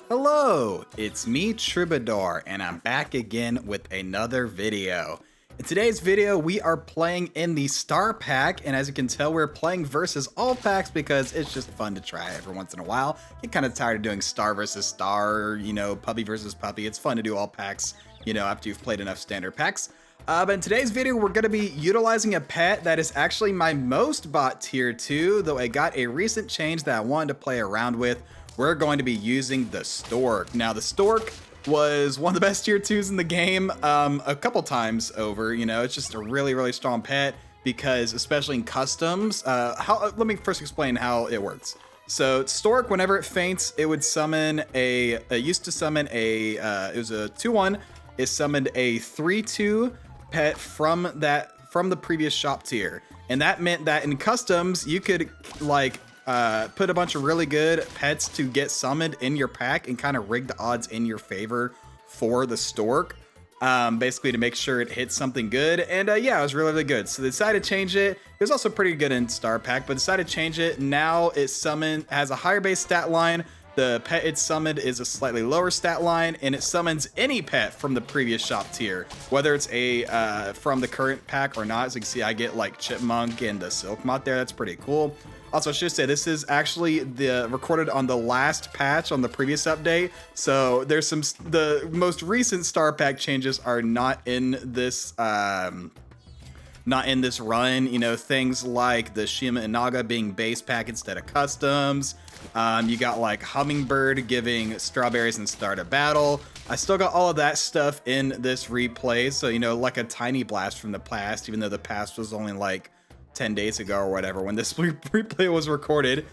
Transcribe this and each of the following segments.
Hello, it's me Troubadour and I'm back again with another video. In today's video we are playing in the Star Pack, and as you can tell we're playing versus all packs because it's just fun to try every once in a while. Get kind of tired of doing Star versus Star, Puppy versus Puppy. It's fun to do all packs, after you've played enough standard packs. But in today's video, we're going to be utilizing a pet that is actually my most bought tier 2, though I got a recent change that I wanted to play around with. We're going to be using the Stork. Now, the Stork was one of the best tier 2s in the game a couple times over. It's just a really, really strong pet because, especially in customs, let me first explain how it works. So Stork, whenever it faints, it would summon it used to summon it was a 2-1. It summoned a 3-2 pet from the previous shop tier. And that meant that in customs, you could put a bunch of really good pets to get summoned in your pack and kind of rig the odds in your favor for the Stork, basically to make sure it hits something good. And yeah, it was really, really good. So they decided to change it. It was also pretty good in Star Pack, but decided to change it. Now it has a higher base stat line. The pet it's summoned is a slightly lower stat line, and it summons any pet from the previous shop tier, whether it's from the current pack or not. As you can see, I get like Chipmunk and the Silk Moth there. That's pretty cool. Also, I should say this is actually recorded on the last patch on the previous update. So there's the most recent Star Pack changes are not in this run. Things like the Shima Inaga being base pack instead of customs. You got like Hummingbird giving strawberries and start a battle. I still got all of that stuff in this replay. So, like a tiny blast from the past, even though the past was only like 10 days ago or whatever when this replay was recorded.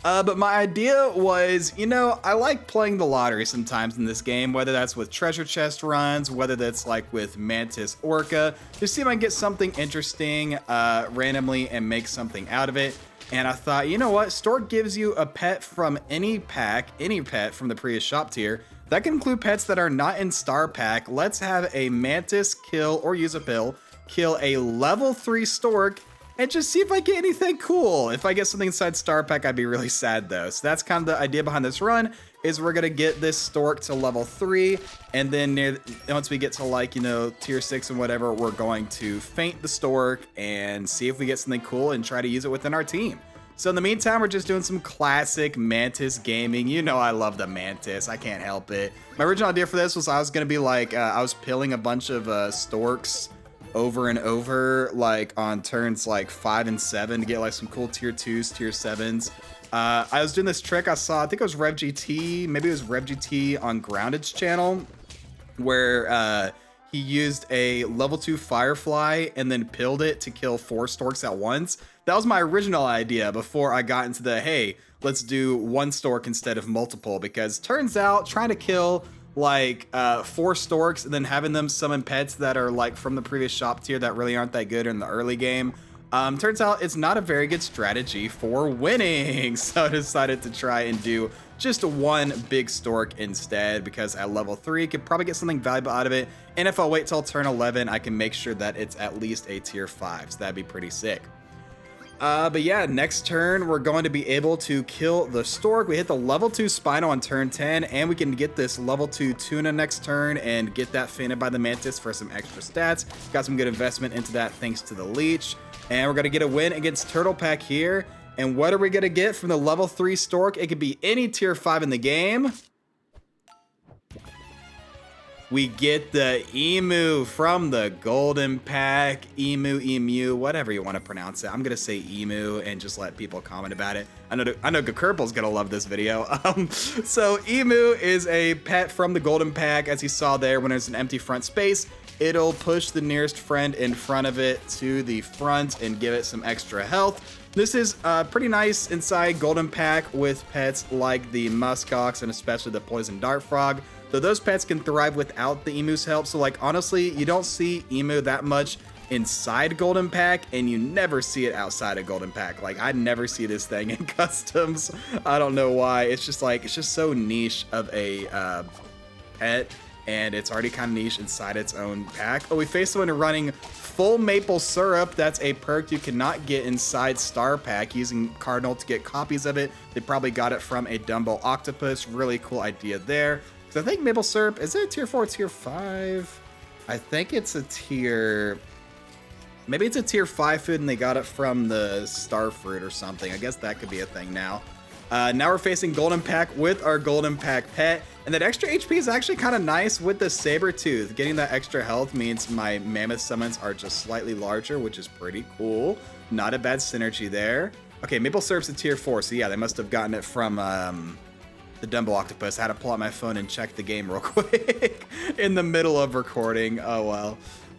But my idea was, I like playing the lottery sometimes in this game, whether that's with treasure chest runs, whether that's like with Mantis Orca, just see if I can get something interesting randomly and make something out of it. And I thought, you know what? Stork gives you a pet from any pack, any pet from the previous shop tier. That can include pets that are not in Star Pack. Let's have a Mantis kill or use a pill, kill a level 3 Stork, and just see if I get anything cool. If I get something inside Star Pack, I'd be really sad though. So that's kind of the idea behind this run, is we're gonna get this Stork to level 3, and then once we get to tier 6 and whatever, we're going to feint the Stork and see if we get something cool and try to use it within our team. So in the meantime, we're just doing some classic Mantis gaming. I love the Mantis. I can't help it. My original idea for this was I was gonna be like, I was pilling a bunch of Storks over and over, like on turns like 5 and 7 to get like some cool tier 2s, tier 7s. I was doing this trick. I think it was RevGT, maybe it was RevGT on Grounded's channel, where he used a level 2 Firefly and then pilled it to kill 4 Storks at once. That was my original idea before I got into the, hey, let's do 1 Stork instead of multiple, because turns out trying to kill like 4 Storks and then having them summon pets that are like from the previous shop tier that really aren't that good in the early game, turns out it's not a very good strategy for winning. So I decided to try and do just 1 big Stork instead, because at level 3 could probably get something valuable out of it, and if I wait till turn 11 I can make sure that it's at least a tier 5, so that'd be pretty sick. But yeah, next turn, we're going to be able to kill the Stork. We hit the level 2 Spino on turn 10, and we can get this level 2 Tuna next turn and get that fainted by the Mantis for some extra stats. Got some good investment into that thanks to the Leech. And we're going to get a win against Turtle Pack here. And what are we going to get from the level 3 Stork? It could be any tier 5 in the game. We get the Emu from the Golden Pack. Emu, whatever you want to pronounce it. I'm going to say Emu and just let people comment about it. I know Gkurple's going to love this video. So Emu is a pet from the Golden Pack. As you saw there, when there's an empty front space, it'll push the nearest friend in front of it to the front and give it some extra health. This is pretty nice inside Golden Pack with pets like the Muskox and especially the Poison Dart Frog. Though those pets can thrive without the Emu's help. So like honestly, you don't see Emu that much inside Golden Pack, and you never see it outside of Golden Pack. Like I never see this thing in customs. I don't know why. It's just so niche of a pet. and it's already kind of niche inside its own pack. Oh, we faced someone running full maple syrup. That's a perk you cannot get inside Star Pack. Using Cardinal to get copies of it. They probably got it from a Dumbo Octopus. Really cool idea there. So I think maple syrup, is it a tier 4 or tier 5? I think it's a tier... Maybe it's a tier 5 food and they got it from the star fruit or something. I guess that could be a thing now. Now we're facing Golden Pack with our Golden Pack pet. And that extra HP is actually kind of nice with the saber tooth. Getting that extra health means my mammoth summons are just slightly larger, which is pretty cool. Not a bad synergy there. Okay, maple syrup's a tier 4, so yeah, they must have gotten it from the Dumbo Octopus. I had to pull out my phone and check the game real quick in the middle of recording. Oh well.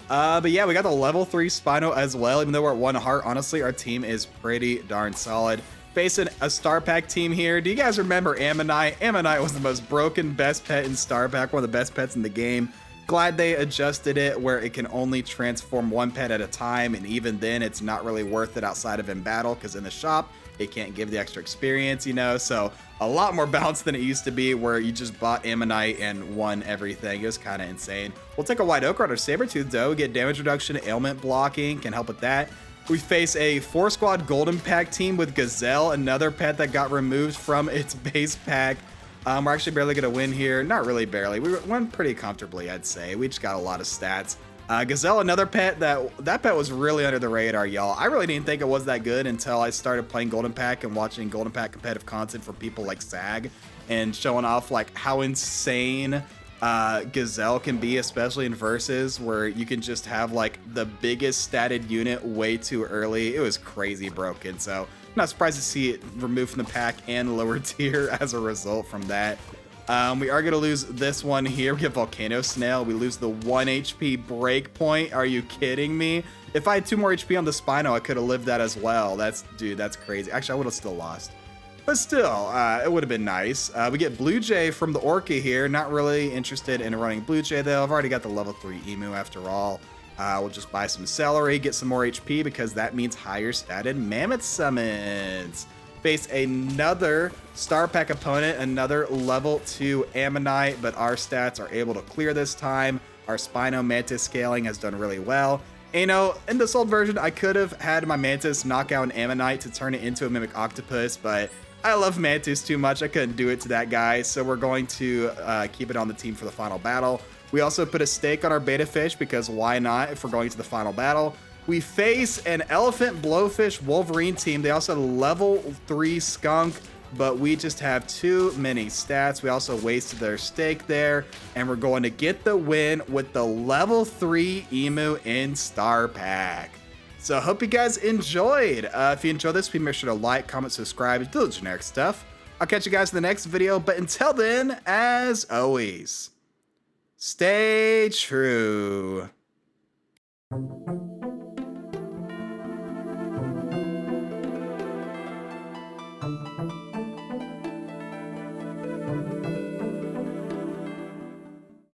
But yeah, we got the level 3 Spino as well. Even though we're at 1 heart, honestly, our team is pretty darn solid. Facing a Star Pack team here. Do you guys remember Ammonite? Ammonite was the most broken best pet in Star Pack, one of the best pets in the game. Glad they adjusted it where it can only transform one pet at a time, and even then it's not really worth it outside of in battle, because in the shop it can't give the extra experience, you know. So a lot more balanced than it used to be, where you just bought Ammonite and won everything. It was kind of insane. We'll take a White Oak on our Sabertooth though, get damage reduction, ailment blocking, can help with that. We face a 4-squad Golden Pack team with Gazelle, another pet that got removed from its base pack. We're actually barely going to win here. Not really barely. We won pretty comfortably, I'd say. We just got a lot of stats. Gazelle, another pet that pet was really under the radar, y'all. I really didn't think it was that good until I started playing Golden Pack and watching Golden Pack competitive content from people like Sag and showing off like how insane Gazelle can be, especially in versus where you can just have like the biggest statted unit way too early. It was crazy broken, so I'm not surprised to see it removed from the pack and lower tier as a result from that. We are going to lose this one here. We get Volcano Snail. We lose the 1 HP break point. Are you kidding me? If I had 2 more HP on the Spino, I could have lived that as well. Dude, that's crazy. Actually, I would have still lost. But still, it would have been nice. We get Blue Jay from the Orca here. Not really interested in running Blue Jay, though. I've already got the level 3 Emu after all. We'll just buy some celery, get some more HP, because that means higher statted Mammoth summons. Face another Star Pack opponent, another level 2 Ammonite, but our stats are able to clear this time. Our Spino Mantis scaling has done really well. You know, in this old version, I could have had my Mantis knock out an Ammonite to turn it into a Mimic Octopus, but I love Mantis too much. I couldn't do it to that guy, so we're going to keep it on the team for the final battle. We also put a stake on our Beta Fish, because why not if we're going to the final battle. We face an Elephant Blowfish Wolverine team. They also have a level 3 Skunk, but we just have too many stats. We also wasted their stake there, and we're going to get the win with the level 3 Emu in Star Pack. So I hope you guys enjoyed. If you enjoyed this, please make sure to like, comment, subscribe, do the generic stuff. I'll catch you guys in the next video, but until then, as always, stay true.